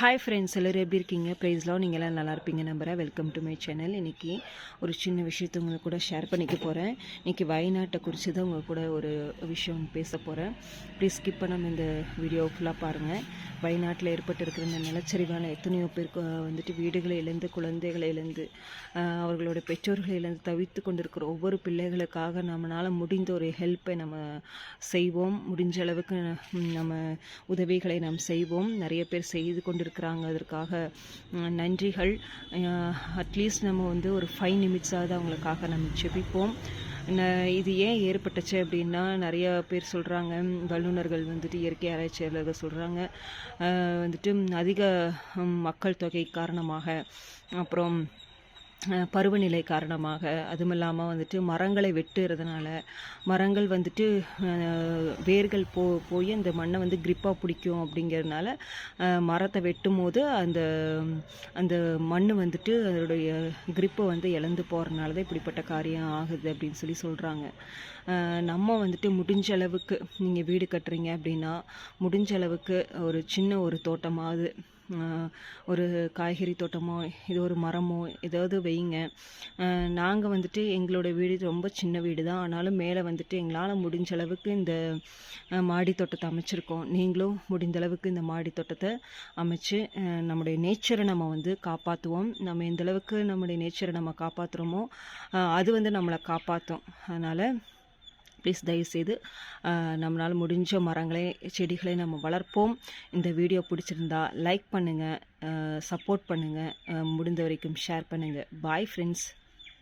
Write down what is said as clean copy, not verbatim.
Hi friends, எல்லோரும் எப்படி இருக்கீங்க? ப்ரைஸ்லாம் நீங்கள் எல்லாம் நல்லா இருப்பீங்க நம்புகிறேன். Welcome to my channel. இன்றைக்கி ஒரு சின்ன விஷயத்தை உங்கள் கூட ஷேர் பண்ணிக்க போகிறேன். இன்றைக்கி வயநாட்டை குறித்து தான் உங்கள் கூட ஒரு விஷயம் பேச போகிறேன். ப்ளீஸ் ஸ்கிப் பண்ணாமல் இந்த வீடியோ ஃபுல்லாக பாருங்கள். வயநாட்டில் ஏற்பட்டிருக்கிற இந்த நிலச்சரிவான எத்தனையோ பேருக்கு வந்துட்டு வீடுகளை இழந்து, குழந்தைகளை இழந்து, அவர்களோட பெற்றோர்களை இழந்து தவித்து கொண்டிருக்கிற ஒவ்வொரு பிள்ளைகளுக்காக நம்மளால் முடிந்த ஒரு ஹெல்ப்பை நம்ம செய்வோம். முடிஞ்ச அளவுக்கு நம்ம உதவிகளை நாம் செய்வோம். நிறைய பேர் செய்து கொண்டிருக்கிறாங்க. அதற்காக நன்றிகள். அட்லீஸ்ட் நம்ம வந்து ஒரு 5 நிமிட்ஸாவது அவங்களுக்காக நம்ம ஜெபிப்போம். இது ஏன் ஏற்பட்டுச்சு அப்படின்னா, நிறைய பேர் சொல்கிறாங்க, வல்லுநர்கள் வந்துட்டு இயற்கை ஆராய்ச்சியாளர்கள் சொல்கிறாங்க, வந்துட்டு அதிக மக்கள் தொகை காரணமாக, அப்புறம் பருவநிலை காரணமாக, அதுவும் இல்லாமல் வந்துட்டு மரங்களை வெட்டுறதுனால, மரங்கள் வந்துட்டு வேர்கள் போய் அந்த மண்ணை வந்து கிரிப்பாக பிடிக்கும் அப்படிங்கிறதுனால, மரத்தை வெட்டும் போது அந்த அந்த மண் வந்துட்டு அதனுடைய கிரிப்பை வந்து இழந்து போகிறதுனால தான் இப்படிப்பட்ட காரியம் ஆகுது அப்படின்னு சொல்கிறாங்க. நம்ம வந்துட்டு முடிஞ்ச அளவுக்கு, நீங்கள் வீடு கட்டுறீங்க அப்படின்னா முடிஞ்ச அளவுக்கு ஒரு சின்ன ஒரு தோட்டமாவது, ஒரு காய்கறி தோட்டமோ இது ஒரு மரமோ ஏதாவது வைங்க. நாங்கள் வந்துட்டு எங்களோட வீடு ரொம்ப சின்ன வீடு தான், ஆனாலும் மேலே வந்துட்டு எங்களால் முடிஞ்ச அளவுக்கு இந்த மாடி தோட்டத்தை அமைச்சிருக்கோம். நீங்களும் முடிந்த அளவுக்கு இந்த மாடி தோட்டத்தை அமைச்சு நம்முடைய நேச்சரை நம்ம வந்து காப்பாற்றுவோம். நம்ம எந்த அளவுக்கு நம்முடைய நேச்சரை நம்ம காப்பாற்றுறோமோ அது வந்து நம்மளை காப்பாற்றும். அதனால் ப்ளீஸ் தயவுசெய்து நம்மளால் முடிஞ்ச மரங்களை, செடிகளை நம்ம வளர்ப்போம். இந்த வீடியோ பிடிச்சிருந்தா லைக் பண்ணுங்கள், சப்போர்ட் பண்ணுங்கள், முடிந்த வரைக்கும் ஷேர் பண்ணுங்கள். Bye friends.